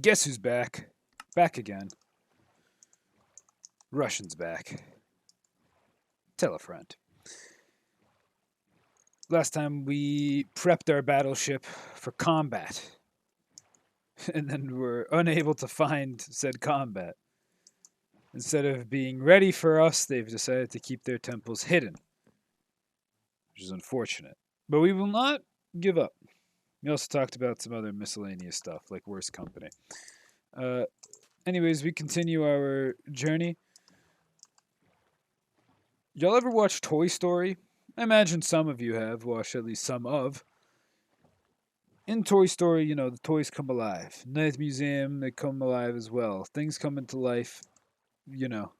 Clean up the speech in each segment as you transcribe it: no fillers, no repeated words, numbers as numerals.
Guess who's back? Back again. Russian's back. Tell a friend. Last time we prepped our battleship for combat, and then were unable to find said combat. Instead of being ready for us, they've decided to keep their temples hidden, which is unfortunate. But we will not give up. We also talked about some other miscellaneous stuff, like worse company. Uh, Anyways, we continue our journey. Y'all ever watch Toy Story? I imagine some of you have watched at least some of. In Toy Story, the toys come alive. Night Museum, they come alive as well. Things come into life, you know.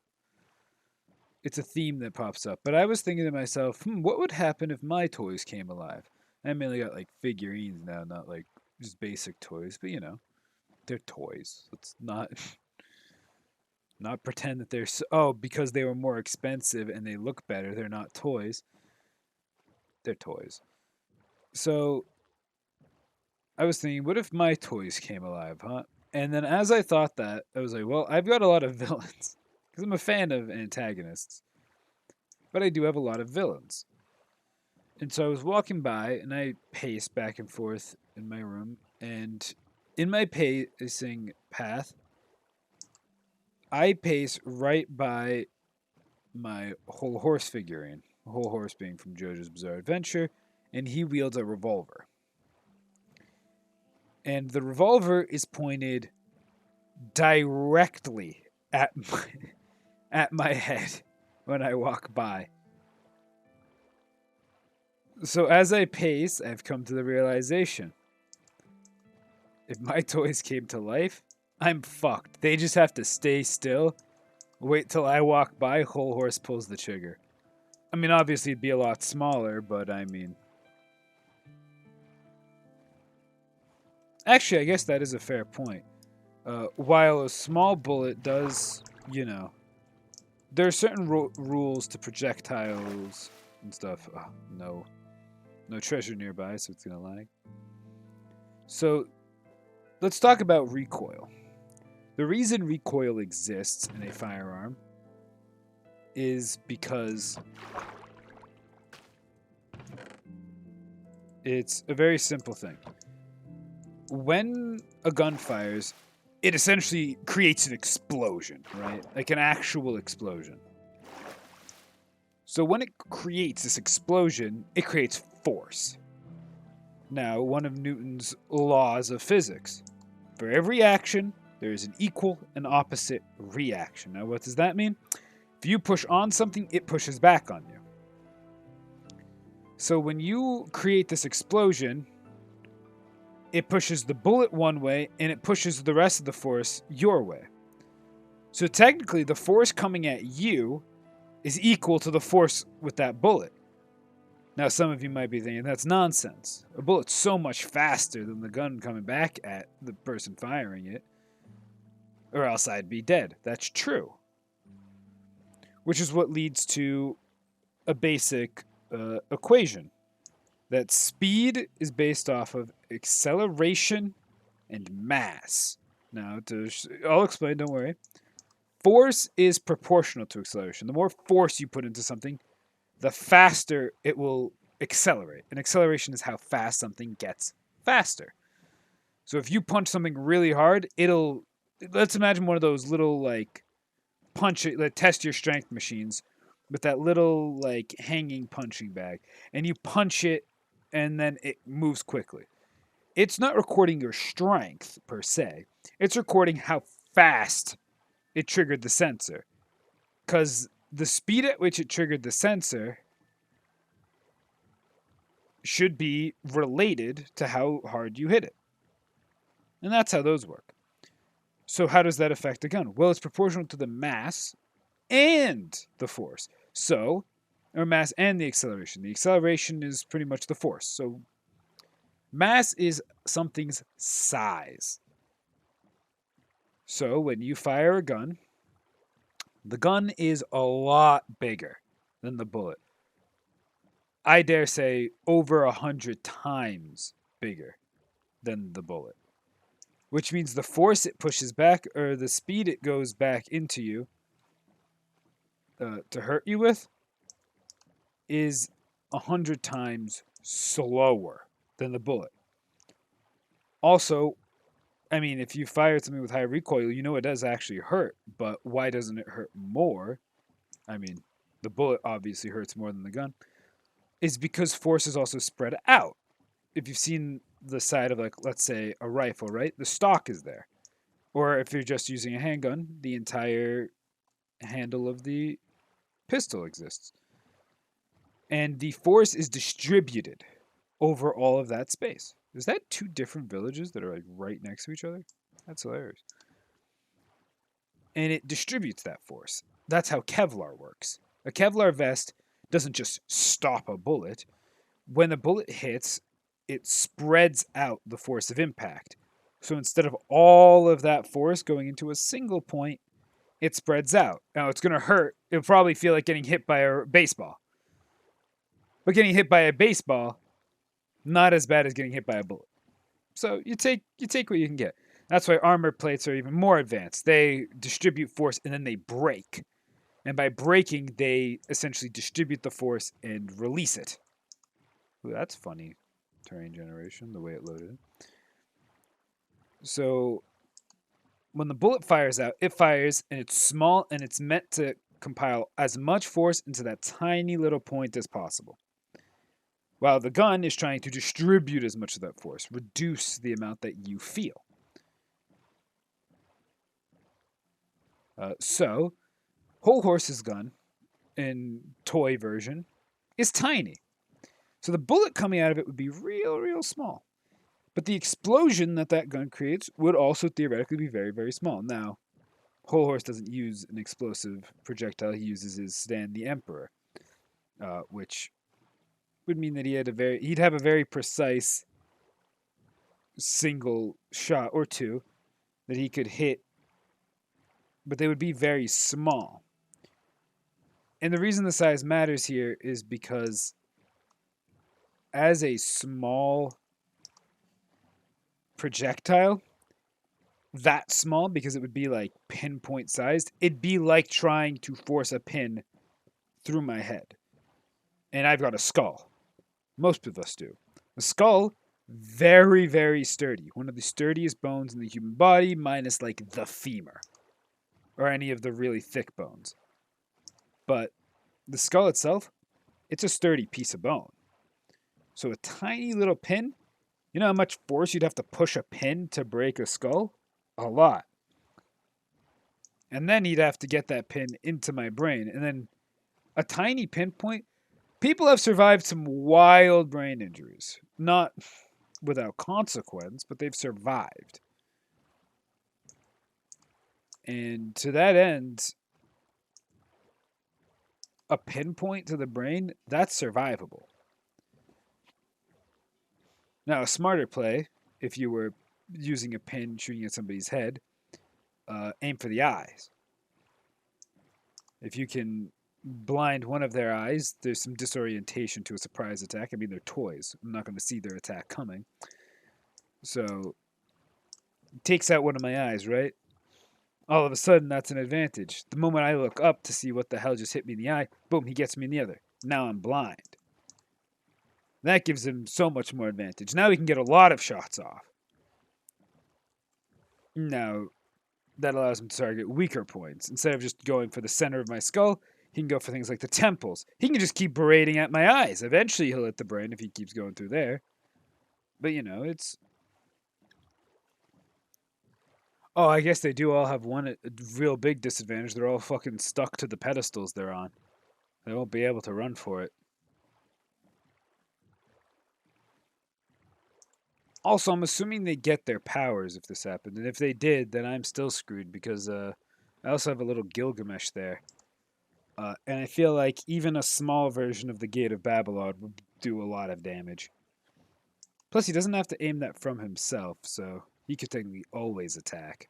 It's a theme that pops up. But I was thinking to myself, what would happen if my toys came alive? I mainly got like figurines now, not like just basic toys, but they're toys. Let's not not pretend that they're because they were more expensive and they look better, they're not toys. They're toys. So I was thinking, what if my toys came alive, huh? And then as I thought that, I was like, well, I've got a lot of villains because I'm a fan of antagonists, but I do have a lot of villains. And so I was walking by and I paced back and forth in my room, and in my pacing path, I pace right by my whole horse figurine, the whole horse being from JoJo's Bizarre Adventure, and he wields a revolver. And the revolver is pointed directly at my head when I walk by. So as I pace, I've come to the realization if my toys came to life, I'm fucked. They just have to stay still, wait till I walk by, whole horse pulls the trigger. I mean, obviously it'd be a lot smaller, but I mean, actually, I guess that is a fair point. While a small bullet does, there are certain rules to projectiles and stuff. Oh, no treasure nearby, so it's gonna lag. So let's talk about recoil. The reason recoil exists in a firearm is because it's a very simple thing. When a gun fires, it essentially creates an explosion, right? Like an actual explosion. So when it creates this explosion, it creates force. Now, one of Newton's laws of physics. For every action, there is an equal and opposite reaction. Now, what does that mean? If you push on something, it pushes back on you. So when you create this explosion, it pushes the bullet one way and it pushes the rest of the force your way. So technically, the force coming at you is equal to the force with that bullet. Now, some of you might be thinking that's nonsense. A bullet's so much faster than the gun coming back at the person firing it, or else I'd be dead. That's true. Which is what leads to a basic equation that speed is based off of acceleration and mass. Now, I'll explain, don't worry. Force is proportional to acceleration. The more force you put into something, the faster it will accelerate. And acceleration is how fast something gets faster. So if you punch something really hard, let's imagine one of those little like test your strength machines with that little like hanging punching bag, and you punch it and then it moves quickly. It's not recording your strength per se. It's recording how fast it triggered the sensor. Because the speed at which it triggered the sensor should be related to how hard you hit it. And that's how those work. So how does that affect a gun? Well, it's proportional to the mass and the force. Or mass and the acceleration. The acceleration is pretty much the force. So mass is something's size. So when you fire a gun, the gun is a lot bigger than the bullet. I dare say over 100 times bigger than the bullet. which means the force it pushes back, or the speed it goes back into you to hurt you with, is 100 times slower than the bullet. Also, I mean, if you fire something with high recoil, you know it does actually hurt, but why doesn't it hurt more? I mean, the bullet obviously hurts more than the gun, is because force is also spread out. If you've seen the side of, like, let's say a rifle, right? The stock is there. Or if you're just using a handgun, the entire handle of the pistol exists. And the force is distributed over all of that space. Is that two different villages that are like right next to each other? That's hilarious. And it distributes that force. That's how Kevlar works. A Kevlar vest doesn't just stop a bullet. When a bullet hits, it spreads out the force of impact. So instead of all of that force going into a single point, it spreads out. Now it's going to hurt. It'll probably feel like getting hit by a baseball. But getting hit by a baseball, not as bad as getting hit by a bullet. So you take what you can get. That's why armor plates are even more advanced. They distribute force and then they break. And by breaking, they essentially distribute the force and release it. Ooh, that's funny. Terrain generation, the way it loaded. So when the bullet fires out, it fires and it's small and it's meant to compile as much force into that tiny little point as possible. While the gun is trying to distribute as much of that force, reduce the amount that you feel. So, Whole Horse's gun, in toy version, is tiny. So the bullet coming out of it would be real, real small. But the explosion that gun creates would also theoretically be very, very small. Now, Whole Horse doesn't use an explosive projectile. He uses his Stan the Emperor, which would mean that he'd have a very precise single shot or two that he could hit, but they would be very small. And the reason the size matters here is because as a small projectile, that small, because it would be like pinpoint sized, it'd be like trying to force a pin through my head. And I've got a skull. Most of us do. The skull, very, very sturdy. One of the sturdiest bones in the human body, minus like the femur or any of the really thick bones. But the skull itself, it's a sturdy piece of bone. So a tiny little pin, you know how much force you'd have to push a pin to break a skull? A lot. And then he'd have to get that pin into my brain. And then a tiny pinpoint. People have survived some wild brain injuries. Not without consequence, but they've survived. And to that end, a pinpoint to the brain, that's survivable. Now, a smarter play, if you were using a pin shooting at somebody's head, aim for the eyes. If you can blind one of their eyes, there's some disorientation to a surprise attack. I mean, they're toys. I'm not going to see their attack coming. So, it takes out one of my eyes, right? All of a sudden, that's an advantage. The moment I look up to see what the hell just hit me in the eye, boom, he gets me in the other. Now I'm blind. That gives him so much more advantage. Now he can get a lot of shots off. Now, that allows him to target weaker points. Instead of just going for the center of my skull, he can go for things like the temples. He can just keep berating at my eyes. Eventually he'll hit the brain if he keeps going through there. But, you know, it's... Oh, I guess they do all have one real big disadvantage. They're all fucking stuck to the pedestals they're on. They won't be able to run for it. Also, I'm assuming they get their powers if this happened. And if they did, then I'm still screwed because I also have a little Gilgamesh there. And I feel like even a small version of the Gate of Babylon would do a lot of damage. Plus, he doesn't have to aim that from himself, so he could technically always attack.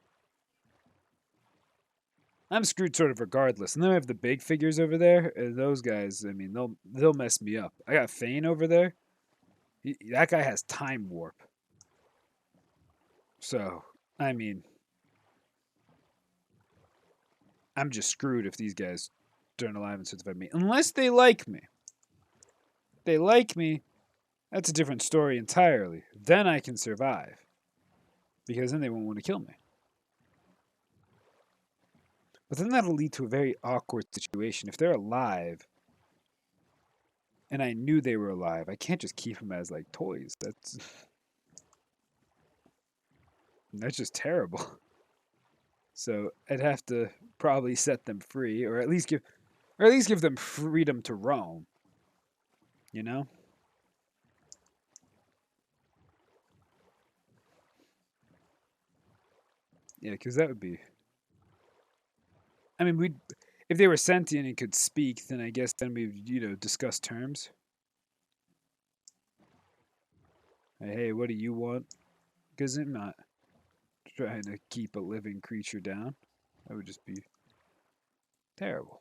I'm screwed sort of regardless. And then I have the big figures over there. And those guys, I mean, they'll mess me up. I got Fane over there. That guy has time warp. So, I mean, I'm just screwed if these guys turn alive and certify me. Unless they like me. If they like me, that's a different story entirely. Then I can survive. Because then they won't want to kill me. But then that'll lead to a very awkward situation. If they're alive, and I knew they were alive, I can't just keep them as like toys. That's just terrible. So I'd have to probably set them free, or at least give them freedom to roam. You know? Yeah, because that would be. I mean, we if they were sentient and could speak, then I guess then we'd discuss terms. Hey, what do you want? Because I'm not trying to keep a living creature down. That would just be terrible.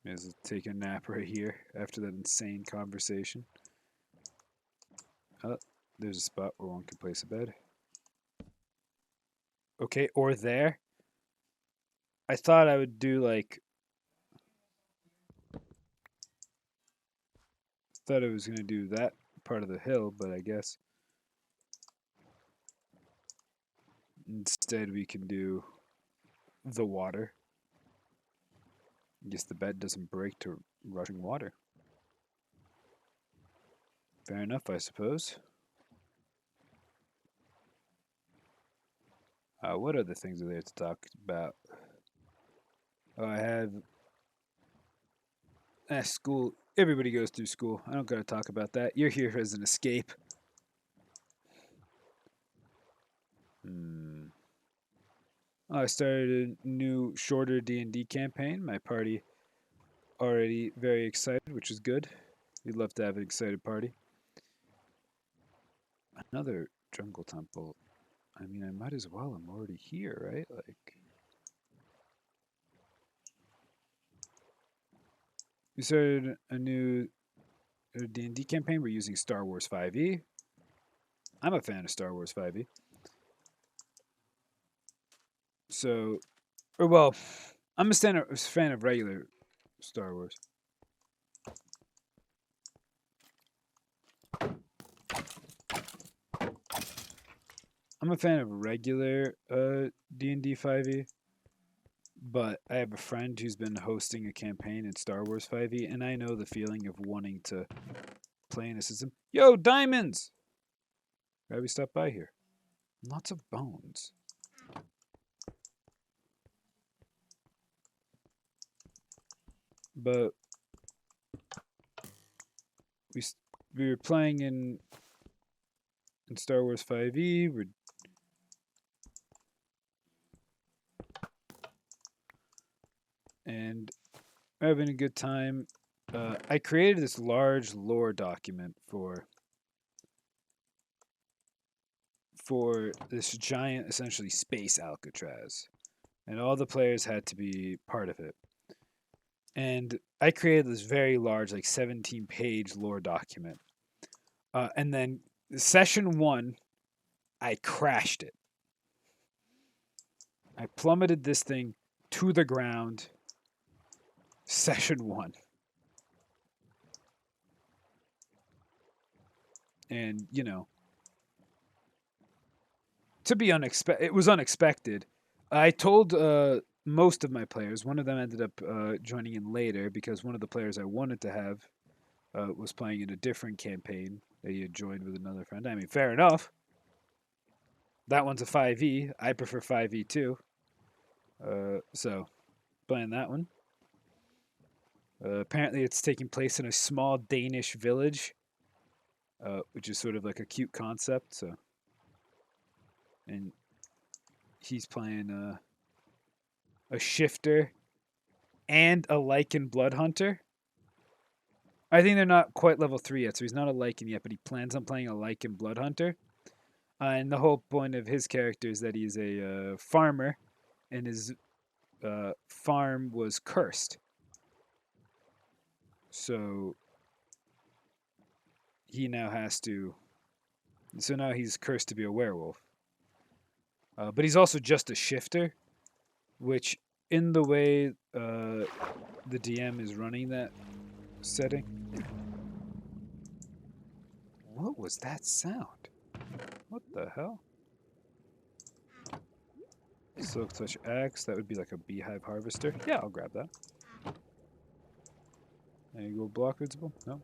Is take a nap right here after that insane conversation. Oh, there's a spot where one can place a bed. Okay, or there. I thought I would do like. Thought I was gonna do that part of the hill, but I guess instead we can do the water. I guess the bed doesn't break to rushing water. Fair enough, I suppose. What other things are there to talk about? Oh, I have school. Everybody goes through school. I don't gotta talk about that. You're here as an escape. Hmm. I started a new, shorter D&D campaign. My party already very excited, which is good. We'd love to have an excited party. Another jungle temple. I mean, I might as well. I'm already here, right? Like, we started a new D&D campaign. We're using Star Wars 5e. I'm a fan of Star Wars 5e. So, or well, I'm a fan of regular Star Wars. I'm a fan of regular D&D 5e, but I have a friend who's been hosting a campaign in Star Wars 5e, and I know the feeling of wanting to play in a system. Yo, diamonds! Why we stop by here? Lots of bones. But we we were playing in Star Wars 5e. And we're having a good time. I created this large lore document for this giant, essentially space Alcatraz, and all the players had to be part of it. And I created this very large, like 17-page lore document. And then session one, I crashed it. I plummeted this thing to the ground. Session one. And, to be unexpected, it was unexpected. I told most of my players. One of them ended up joining in later because one of the players I wanted to have was playing in a different campaign that he had joined with another friend. I mean, fair enough. That one's a 5e. I prefer 5e too. So, playing that one. Apparently, it's taking place in a small Danish village, which is sort of like a cute concept. So, and he's playing a shifter and a Lycan blood hunter. I think they're not quite level 3 yet, so he's not a Lycan yet, but he plans on playing a Lycan blood hunter. And the whole point of his character is that he's a farmer, and his farm was cursed. So he now has to. So now he's cursed to be a werewolf. But he's also just a shifter, which, in the way the DM is running that setting. What was that sound? What the hell? Silk Touch Axe, that would be like a beehive harvester. Yeah, I'll grab that. Any gold block visible? No.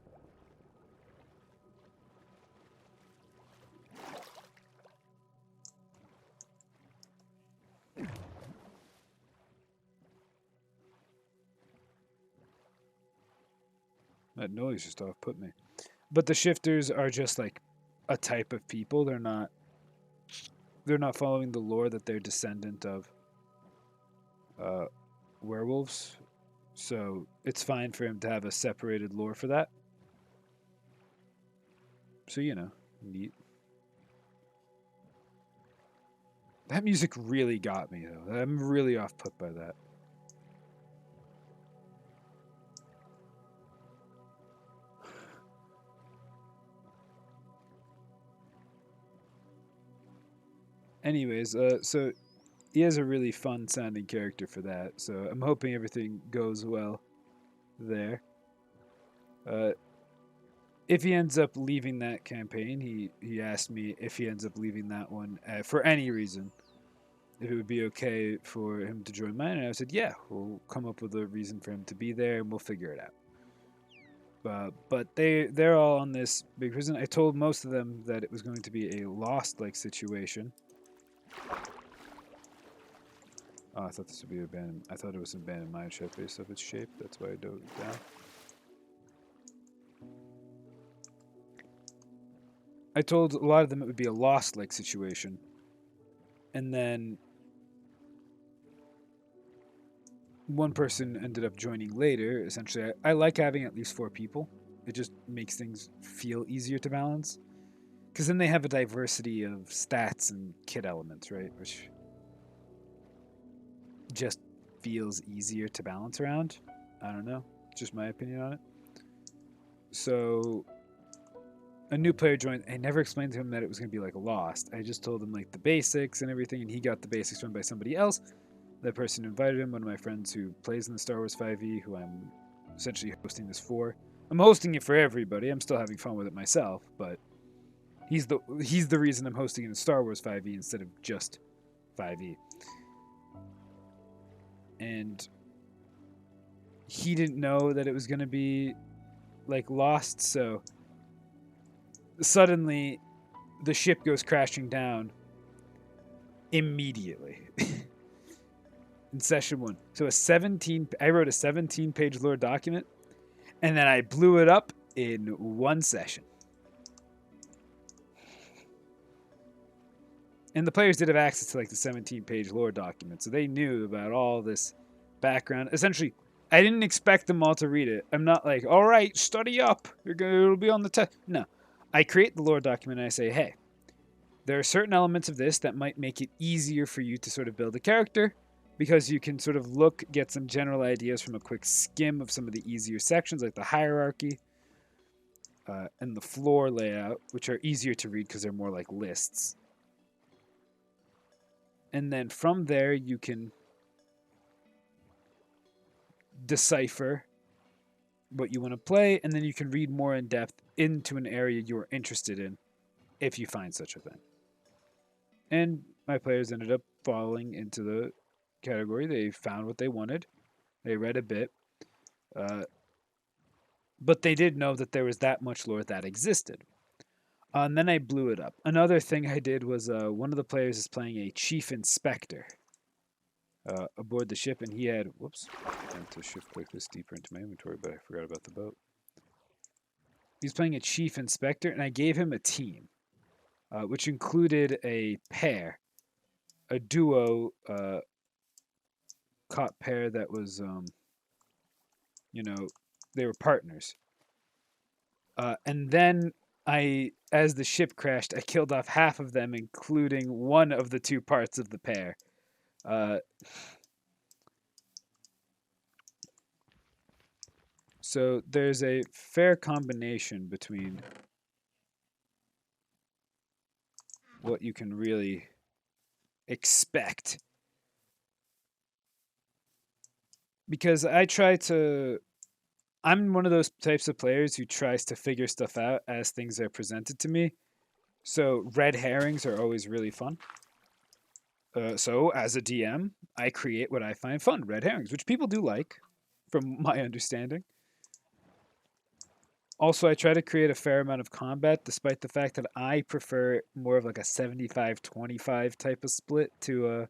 That noise just off put me. But the shifters are just like a type of people. They're not following the lore that they're descendant of werewolves. So it's fine for him to have a separated lore for that. So neat. That music really got me though. I'm really off put by that. Anyways, so he has a really fun sounding character for that. So I'm hoping everything goes well there. If he ends up leaving that campaign, he asked me if he ends up leaving that one for any reason, if it would be okay for him to join mine, and I said, yeah, we'll come up with a reason for him to be there, and we'll figure it out. But they're all on this big prison. I told most of them that it was going to be a Lost-like situation. Oh, I thought this would be abandoned. I thought it was an abandoned mine shaft based off its shape. That's why I dove it down. I told a lot of them it would be a Lost-like situation. And then one person ended up joining later. Essentially, I like having at least 4 people. It just makes things feel easier to balance. Because then they have a diversity of stats and kit elements, right? Which just feels easier to balance around. I don't know. Just my opinion on it. So a new player joined. I never explained to him that it was going to be like a Lost. I just told him like the basics and everything, and he got the basics run by somebody else. That person invited him, one of my friends who plays in the Star Wars 5e, who I'm essentially hosting this for. I'm hosting it for everybody. I'm still having fun with it myself, but he's the reason I'm hosting it in Star Wars 5e instead of just 5e. And he didn't know that it was going to be like Lost, so suddenly the ship goes crashing down immediately. In session 1. So I wrote a 17-page lore document, and then I blew it up in 1 session. And the players did have access to like the 17-page lore document, so they knew about all this background. Essentially, I didn't expect them all to read it. I'm not like, all right, study up. It'll be on the test. No. I create the lore document and I say, hey, there are certain elements of this that might make it easier for you to sort of build a character, because you can sort of get some general ideas from a quick skim of some of the easier sections, like the hierarchy and the floor layout, which are easier to read because they're more like lists. And then from there, you can decipher what you want to play, and then you can read more in depth into an area you're interested in if you find such a thing. And my players ended up falling into the category. They found what they wanted. They read a bit. But they did know that there was that much lore that existed. And then I blew it up. Another thing I did was one of the players is playing a chief inspector aboard the ship, and he had... Whoops. I meant to shift click this deeper into my inventory, but I forgot about the boat. He's playing a chief inspector, and I gave him a team, which included a pair, a duo cop pair that was, they were partners. And then as the ship crashed, I killed off half of them, including one of the 2 parts of the pair. So there's a fair combination between what you can really expect. Because I'm one of those types of players who tries to figure stuff out as things are presented to me. So red herrings are always really fun. So as a DM, I create what I find fun, red herrings, which people do like, from my understanding. Also, I try to create a fair amount of combat, despite the fact that I prefer more of like a 75-25 type of split to a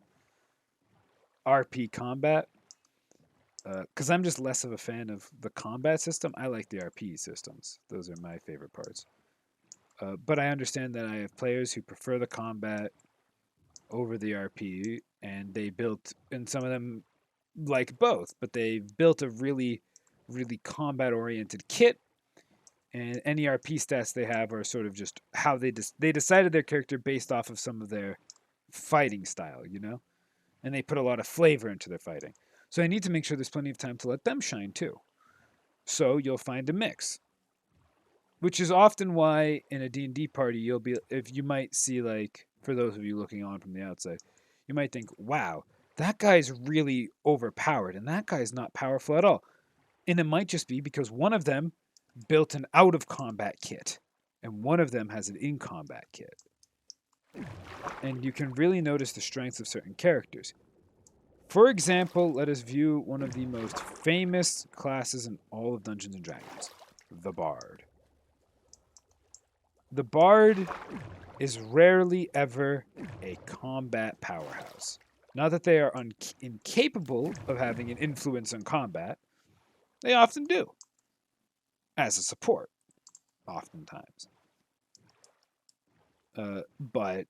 RP combat. Because I'm just less of a fan of the combat system. I like the RP systems. Those are my favorite parts. But I understand that I have players who prefer the combat over the RP, and they built, and some of them like both, but they built a really, really combat oriented kit. And any RP stats they have are sort of just how they decided their character based off of some of their fighting style, you know, and they put a lot of flavor into their fighting. So I need to make sure there's plenty of time to let them shine too. So you'll find a mix, which is often why in a D&D party if you might see, like, for those of you looking on from the outside, you might think, wow, that guy's really overpowered and that guy's not powerful at all. And it might just be because one of them built an out of combat kit and one of them has an in combat kit. And you can really notice the strengths of certain characters. For example, let us view one of the most famous classes in all of Dungeons & Dragons, the Bard. The Bard is rarely ever a combat powerhouse. Not that they are incapable of having an influence on combat. They often do. As a support, oftentimes. But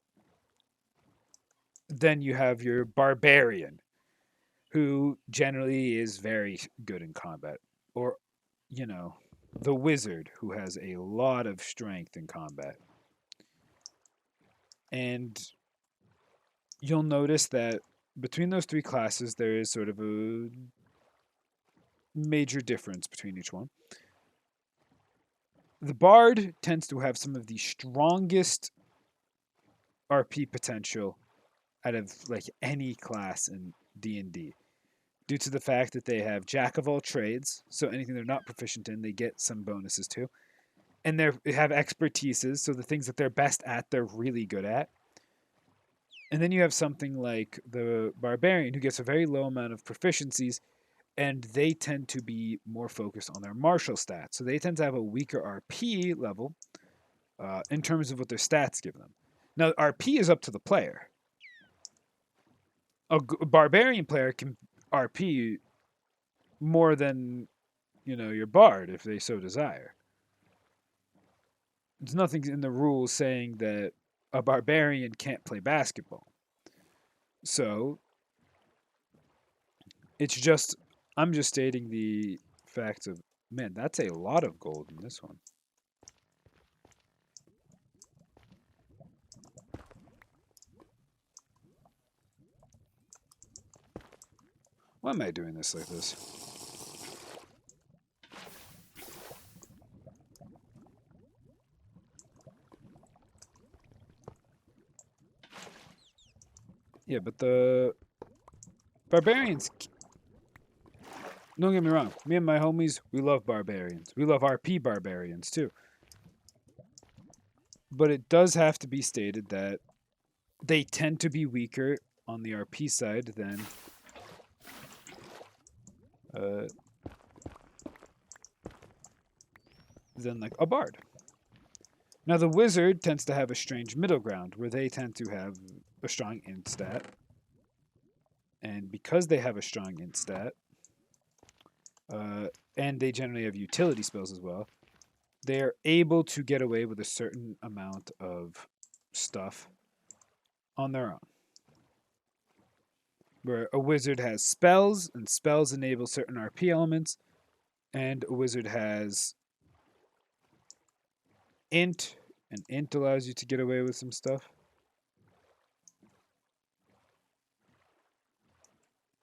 then you have your Barbarian, who generally is very good in combat. Or, you know, the Wizard, who has a lot of strength in combat. And you'll notice that between those three classes, there is sort of a major difference between each one. The Bard tends to have some of the strongest RP potential out of like any class in D&D, due to the fact that they have jack of all trades, so anything they're not proficient in, they get some bonuses to. And they have expertises, so the things that they're best at, they're really good at. And then you have something like the Barbarian, who gets a very low amount of proficiencies, and they tend to be more focused on their martial stats. So they tend to have a weaker RP level in terms of what their stats give them. Now, RP is up to the player. A Barbarian player can RP more than, your Bard if they so desire. There's nothing in the rules saying that a Barbarian can't play basketball. So I'm just stating the facts of, man, that's a lot of gold in this one. Why am I doing this like this? Yeah, but the Barbarians, don't get me wrong, me and my homies, we love Barbarians. We love RP Barbarians too. But it does have to be stated that they tend to be weaker on the RP side than like a Bard. Now the Wizard tends to have a strange middle ground where they tend to have a strong int stat. And because they have a strong int stat, and they generally have utility spells as well, they're able to get away with a certain amount of stuff on their own. Where a wizard has spells, and spells enable certain RP elements, and a wizard has int, and int allows you to get away with some stuff.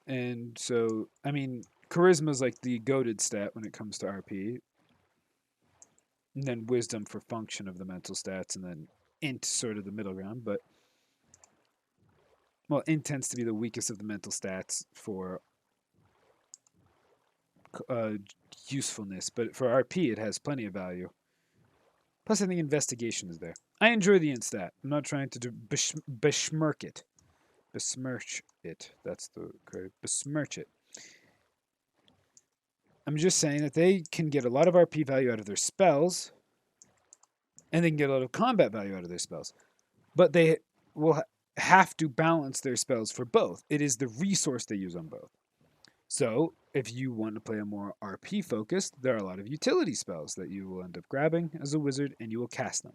And so, I mean, charisma is like the goated stat when it comes to RP. And then wisdom for function of the mental stats, and then int sort of the middle ground. But Well, int tends to be the weakest of the mental stats for uh, usefulness, but for RP it has plenty of value. Plus, I think investigation is there. I enjoy the int stat. I'm not trying to besmirch it. Besmirch it. That's the correct. Besmirch it. I'm just saying that they can get a lot of RP value out of their spells, and they can get a lot of combat value out of their spells. But they will have to balance their spells for both. It is the resource they use on both. So, if you want to play a more RP focused, there are a lot of utility spells that you will end up grabbing as a wizard and you will cast them.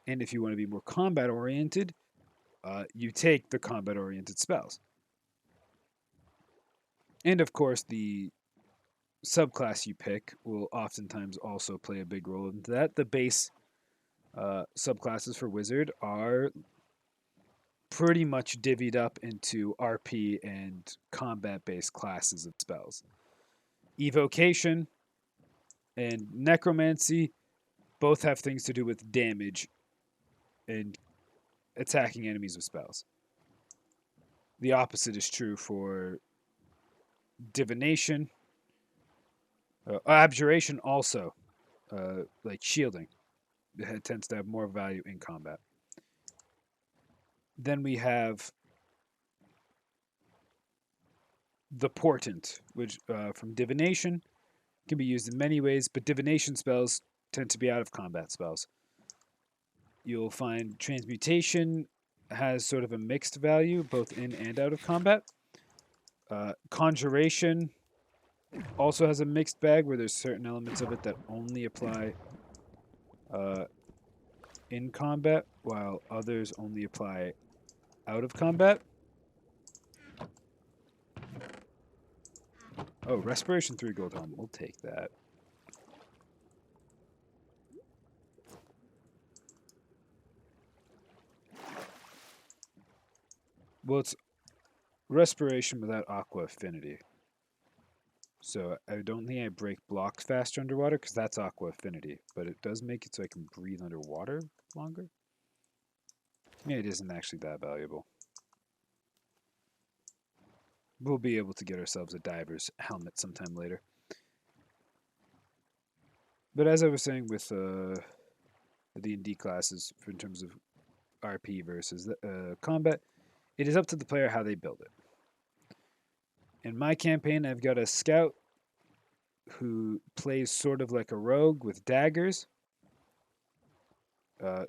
And if you want to be more combat oriented, you take the combat oriented spells. And of course, the subclass you pick will oftentimes also play a big role into that. The base subclasses for wizard are pretty much divvied up into RP and combat based classes of spells. Evocation and necromancy both have things to do with damage and attacking enemies with spells. The opposite is true for divination. Abjuration also, like shielding, it tends to have more value in combat. Then we have the portent, which from divination can be used in many ways, but divination spells tend to be out of combat spells. You'll find transmutation has sort of a mixed value, both in and out of combat. Conjuration also has a mixed bag where there's certain elements of it that only apply in combat, while others only apply out of combat. Oh, Respiration 3 gold helm. We'll take that. Well, it's Respiration without Aqua Affinity. So I don't think I break blocks faster underwater because that's Aqua Affinity. But it does make it so I can breathe underwater longer. Yeah, it isn't actually that valuable. We'll be able to get ourselves a diver's helmet sometime later. But as I was saying with the D&D classes, in terms of RP versus combat, it is up to the player how they build it. In my campaign, I've got a scout who plays sort of like a rogue with daggers.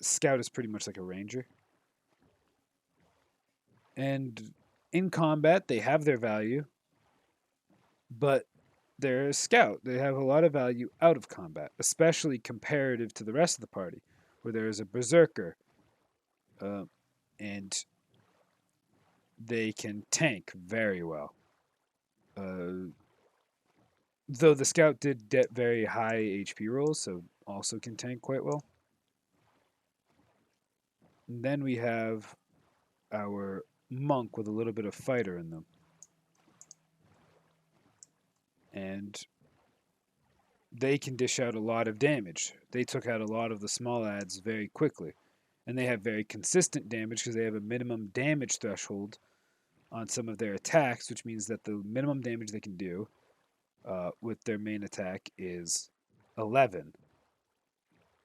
Scout is pretty much like a ranger. And in combat, they have their value, but they're a scout. They have a lot of value out of combat, especially comparative to the rest of the party, where there is a berserker, and they can tank very well. Though the scout did get very high HP rolls, so also can tank quite well. And then we have our monk with a little bit of fighter in them. And they can dish out a lot of damage. They took out a lot of the small adds very quickly. And they have very consistent damage because they have a minimum damage threshold on some of their attacks, which means that the minimum damage they can do with their main attack is 11.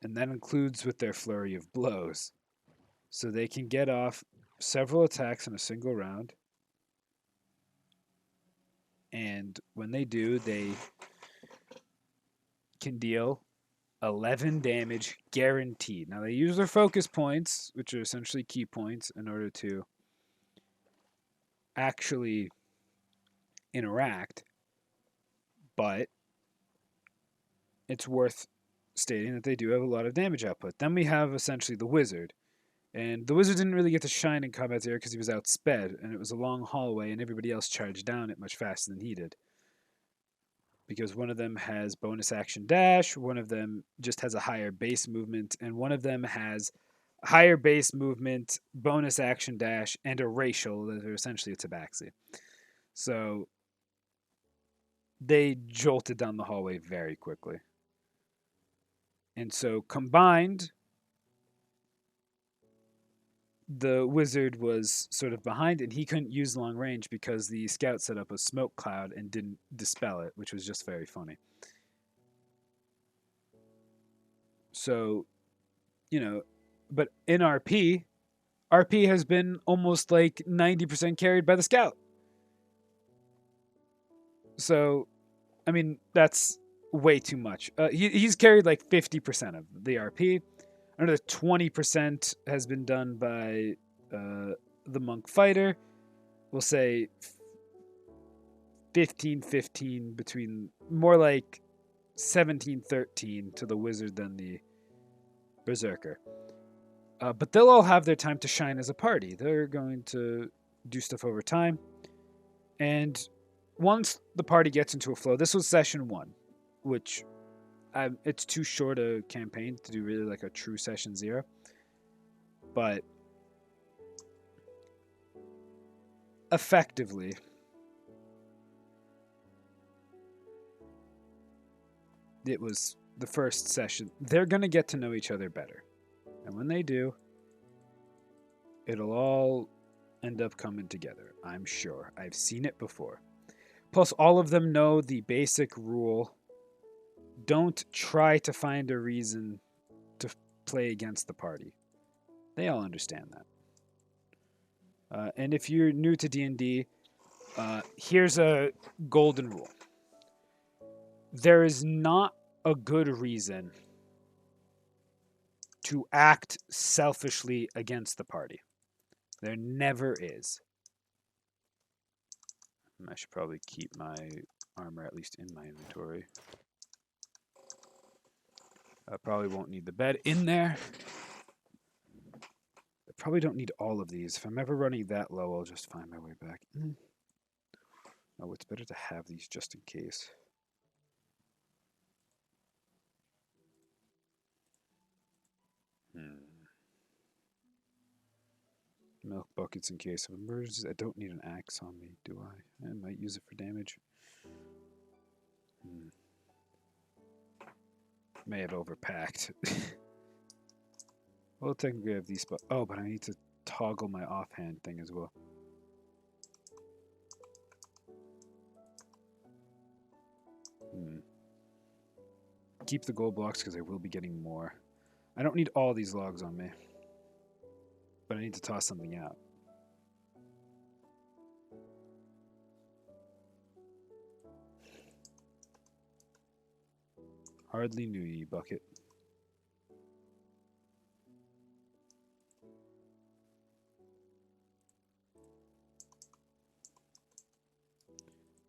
And that includes with their flurry of blows. So they can get off several attacks in a single round. And when they do, they can deal 11 damage guaranteed. Now, they use their focus points, which are essentially key points, in order to actually interact. But it's worth stating that they do have a lot of damage output. Then we have essentially the wizard. And the wizard didn't really get to shine in combat there because he was outsped, and it was a long hallway, and everybody else charged down it much faster than he did. Because one of them has bonus action dash, one of them just has a higher base movement, and one of them has higher base movement, bonus action dash, and a racial that are essentially a tabaxi. So they jolted down the hallway very quickly. And so combined, the wizard was sort of behind, and he couldn't use long range because the scout set up a smoke cloud and didn't dispel it, which was just very funny. So, you know, but in RP has been almost like 90% carried by the scout. So, I mean, that's way too much. He's carried like 50% of the RP. Another 20% has been done by the monk fighter. We'll say 15-15 between, more like 17-13 to the wizard than the berserker. But they'll all have their time to shine as a party. They're going to do stuff over time. And once the party gets into a flow, this was session 1, which it's too short a campaign to do really like a true session 0. But effectively, it was the first session. They're going to get to know each other better. And when they do, it'll all end up coming together, I'm sure. I've seen it before. Plus, all of them know the basic rule. Don't try to find a reason to play against the party. They all understand that. And if you're new to D&D, here's a golden rule. There is not a good reason to act selfishly against the party. There never is. I should probably keep my armor at least in my inventory. I probably won't need the bed in there. I probably don't need all of these. If I'm ever running that low, I'll just find my way back. Oh, it's better to have these just in case. Milk buckets in case of emergencies. I don't need an axe on me, do I? I might use it for damage. May have overpacked. Well, technically I have these, but oh, but I need to toggle my offhand thing as well. Keep the gold blocks because I will be getting more. I don't need all these logs on me, but I need to toss something out. Hardly knew ye, bucket.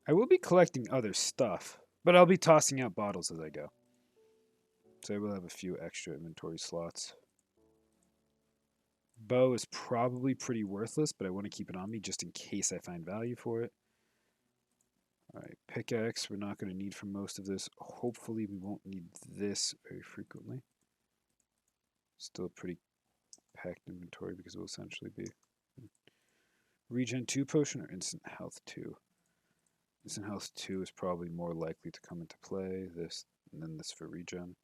I will be collecting other stuff, but I'll be tossing out bottles as I go. So I will have a few extra inventory slots. Bow is probably pretty worthless, but I want to keep it on me just in case I find value for it. Alright, pickaxe we're not going to need for most of this. Hopefully we won't need this very frequently. Still a pretty packed inventory because it will essentially be Regen 2 potion or Instant Health 2. Instant Health 2 is probably more likely to come into play, this and then this for regen.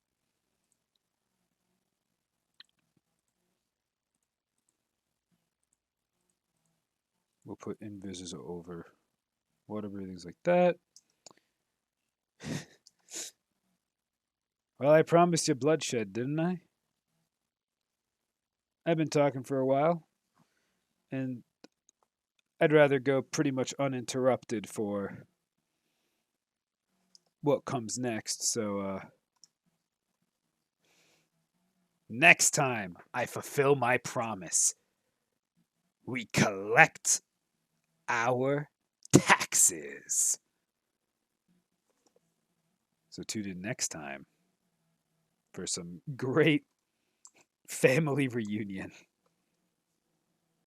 We'll put invises over water breathings like that. Well, I promised you bloodshed, didn't I? I've been talking for a while, and I'd rather go pretty much uninterrupted for what comes next, so next time I fulfill my promise. We collect our taxes. So tune in next time for some great family reunion.